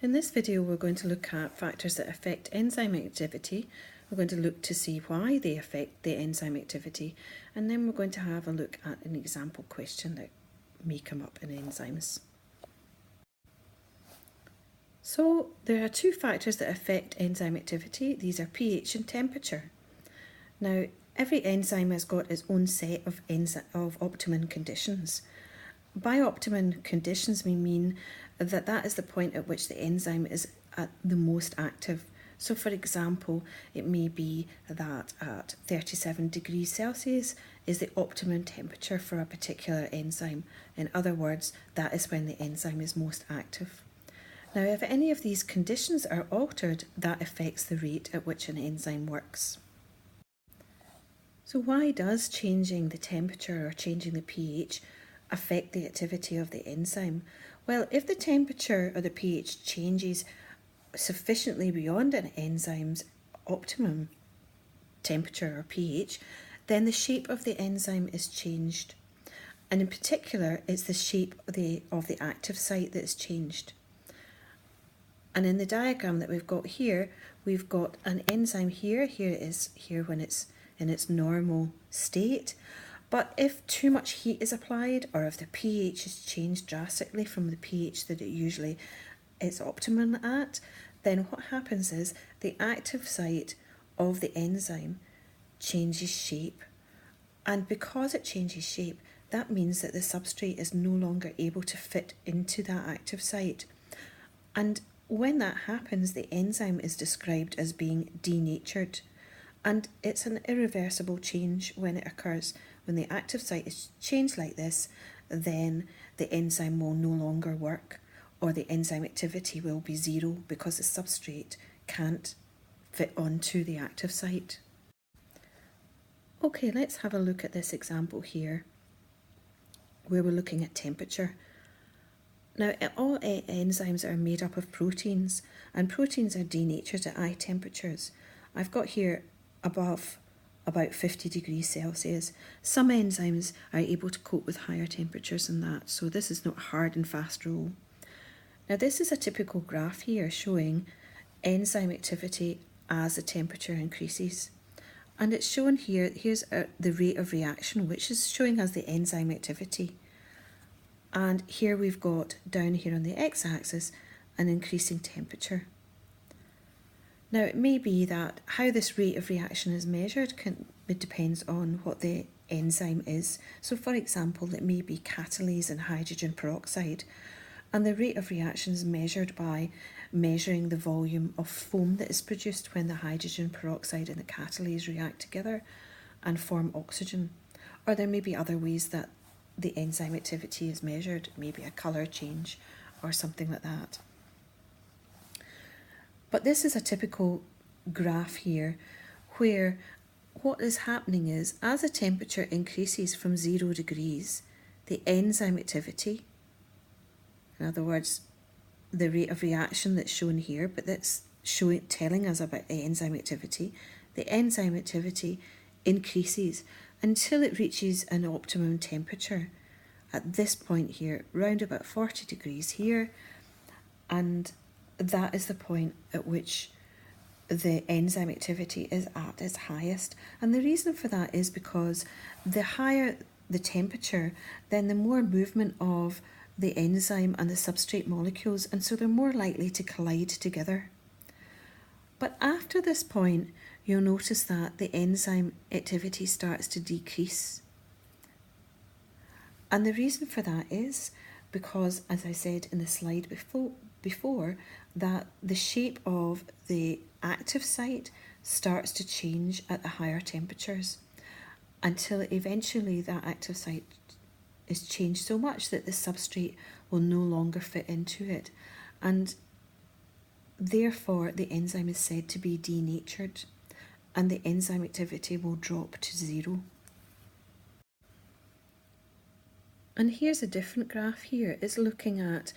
In this video, we're going to look at factors that affect enzyme activity. We're going to look to see why they affect the enzyme activity, and then we're going to have a look at an example question that may come up in enzymes. So there are two factors that affect enzyme activity. These are pH and temperature. Now, every enzyme has got its own set of optimum conditions. By optimum conditions, we mean that is the point at which the enzyme is at the most active. So for example, it may be that at 37 degrees Celsius is the optimum temperature for a particular enzyme. In other words, that is when the enzyme is most active. Now, if any of these conditions are altered, that affects the rate at which an enzyme works. So why does changing the temperature or changing the pH affect the activity of the enzyme? Well, if the temperature or the pH changes sufficiently beyond an enzyme's optimum temperature or pH, then the shape of the enzyme is changed. And in particular, it's the shape of the active site that's changed. And in the diagram that we've got here, we've got an enzyme here. Here it is here when it's in its normal state. But if too much heat is applied, or if the pH is changed drastically from the pH that it usually is optimum at, then what happens is the active site of the enzyme changes shape. And because it changes shape, that means that the substrate is no longer able to fit into that active site. And when that happens, the enzyme is described as being denatured. And it's an irreversible change when it occurs. When the active site is changed like this, then the enzyme will no longer work, or the enzyme activity will be zero because the substrate can't fit onto the active site. Okay, let's have a look at this example here, where we're looking at temperature. Now, all enzymes are made up of proteins, and proteins are denatured at high temperatures. I've got here above about 50 degrees Celsius. Some enzymes are able to cope with higher temperatures than that, so this is not a hard and fast rule. Now, this is a typical graph here showing enzyme activity as the temperature increases. And it's shown here, here's the rate of reaction, which is showing us the enzyme activity. And here we've got, down here on the x-axis, an increasing temperature. Now, it may be that how this rate of reaction is measured it depends on what the enzyme is. So for example, it may be catalase and hydrogen peroxide, and the rate of reaction is measured by measuring the volume of foam that is produced when the hydrogen peroxide and the catalase react together and form oxygen. Or there may be other ways that the enzyme activity is measured, maybe a colour change or something like that. But this is a typical graph here where what is happening is as the temperature increases from 0 degrees, the enzyme activity, in other words, the rate of reaction that's shown here, but that's telling us about the enzyme activity increases until it reaches an optimum temperature at this point here, round about 40 degrees here, and that is the point at which the enzyme activity is at its highest. And the reason for that is because the higher the temperature, then the more movement of the enzyme and the substrate molecules, and so they're more likely to collide together. But after this point, you'll notice that the enzyme activity starts to decrease. And the reason for that is because, as I said in the slide before, that the shape of the active site starts to change at the higher temperatures until eventually that active site is changed so much that the substrate will no longer fit into it, and therefore the enzyme is said to be denatured and the enzyme activity will drop to 0. And here's a different graph here. It's looking at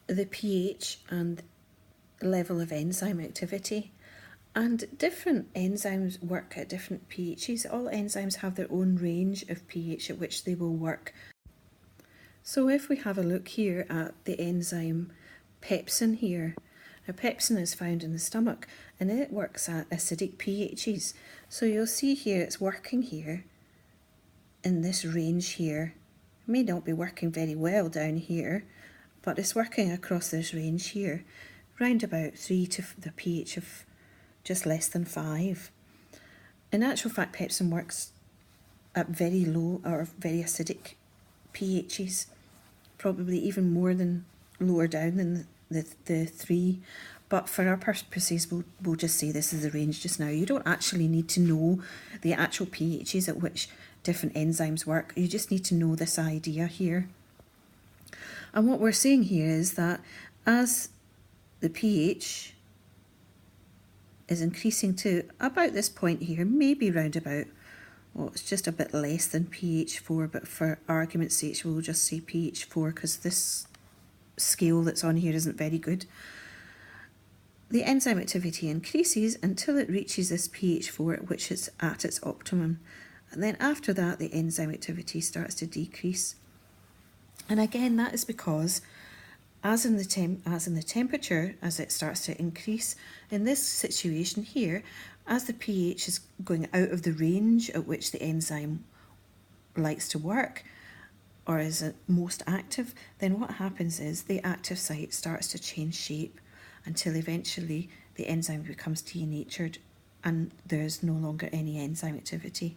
the pH and level of enzyme activity. And different enzymes work at different pHs. All enzymes have their own range of pH at which they will work. So if we have a look here at the enzyme pepsin here, Now pepsin is found in the stomach and it works at acidic pHs. So you'll see here it's working here in this range here. It may not be working very well down here, but it's working across this range here, round about 3 to the pH of just less than 5. In actual fact, pepsin works at very low or very acidic pHs, probably even more than lower down than the 3. But for our purposes, we'll just say this is the range just now. You don't actually need to know the actual pHs at which different enzymes work. You just need to know this idea here. And what we're saying here is that as the pH is increasing to about this point here, maybe round about, well, it's just a bit less than pH 4, but for argument's sake, we'll just say pH 4 because this scale that's on here isn't very good. The enzyme activity increases until it reaches this pH 4, which is at its optimum. And then after that, the enzyme activity starts to decrease. And again, that is because as in the temperature, as it starts to increase, in this situation here, as the pH is going out of the range at which the enzyme likes to work, or is most active, then what happens is the active site starts to change shape until eventually the enzyme becomes denatured and there's no longer any enzyme activity.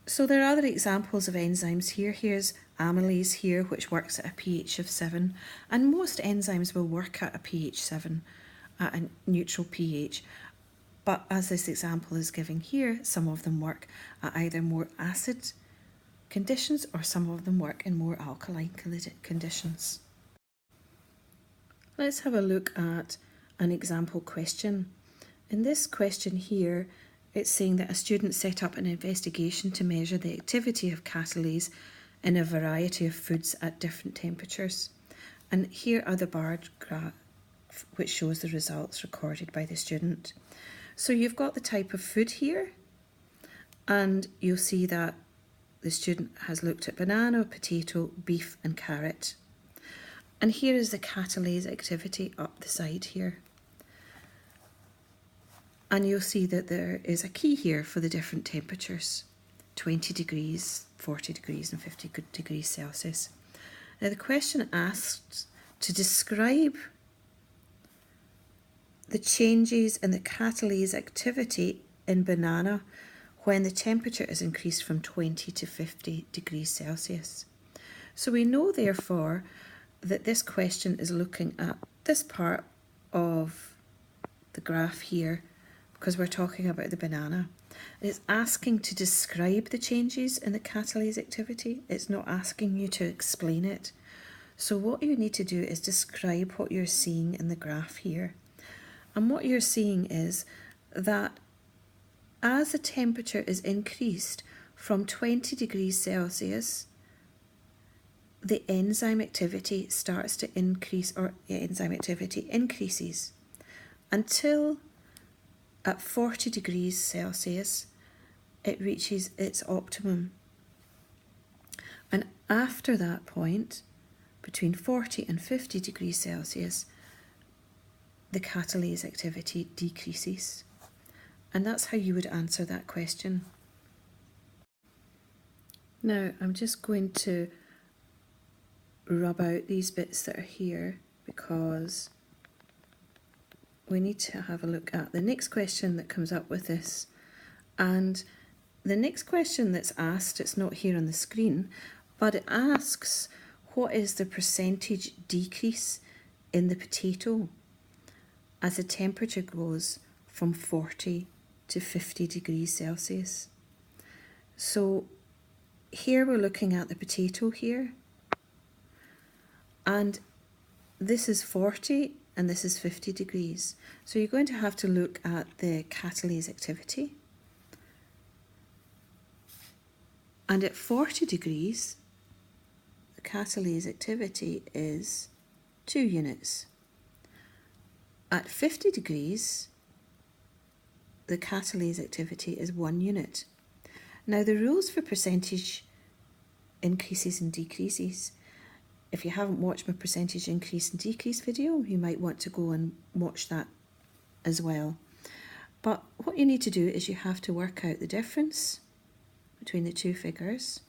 So there are other examples of enzymes here. Here's amylase here, which works at a pH of 7, and most enzymes will work at a pH 7, at a neutral pH. But as this example is giving here, some of them work at either more acid conditions or some of them work in more alkaline conditions. Let's have a look at an example question. In this question here, it's saying that a student set up an investigation to measure the activity of catalase in a variety of foods at different temperatures. And here are the bar graph which shows the results recorded by the student. So you've got the type of food here, and you'll see that the student has looked at banana, potato, beef and carrot. And here is the catalase activity up the side here. And you'll see that there is a key here for the different temperatures, 20 degrees, 40 degrees and 50 degrees Celsius. Now the question asks to describe the changes in the catalase activity in banana when the temperature is increased from 20 to 50 degrees Celsius. So we know therefore that this question is looking at this part of the graph here, because we're talking about the banana. It's asking to describe the changes in the catalase activity. It's not asking you to explain it. So what you need to do is describe what you're seeing in the graph here. And what you're seeing is that as the temperature is increased from 20 degrees Celsius, the enzyme activity starts to increase, or enzyme activity increases until at 40 degrees Celsius, it reaches its optimum. And after that point, between 40 and 50 degrees Celsius, the catalase activity decreases. And that's how you would answer that question. Now, I'm just going to rub out these bits that are here because we need to have a look at the next question that comes up with this. And the next question that's asked, it's not here on the screen, but it asks what is the percentage decrease in the potato as the temperature goes from 40 to 50 degrees Celsius. So here we're looking at the potato here, and this is 40 and this is 50 degrees. So you're going to have to look at the catalase activity. And at 40 degrees, the catalase activity is 2 units. At 50 degrees, the catalase activity is 1 unit. Now the rules for percentage increases and decreases if you haven't watched my percentage increase and decrease video, you might want to go and watch that as well. But what you need to do is you have to work out the difference between the two figures,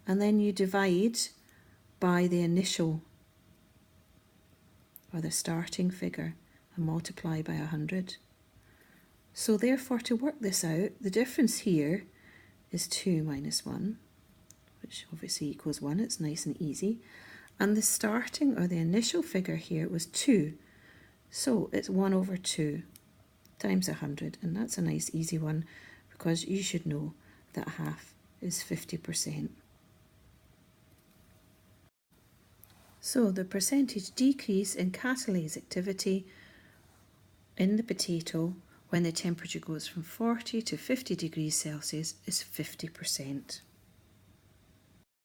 and then you divide by the initial or the starting figure and multiply by 100. So therefore, to work this out, the difference here is 2 minus 1, which obviously equals 1. It's nice and easy. And the starting or the initial figure here was 2. So it's 1 over 2 times 100. And that's a nice easy one, because you should know that half is 50%. So the percentage decrease in catalase activity in the potato when the temperature goes from 40 to 50 degrees Celsius is 50%.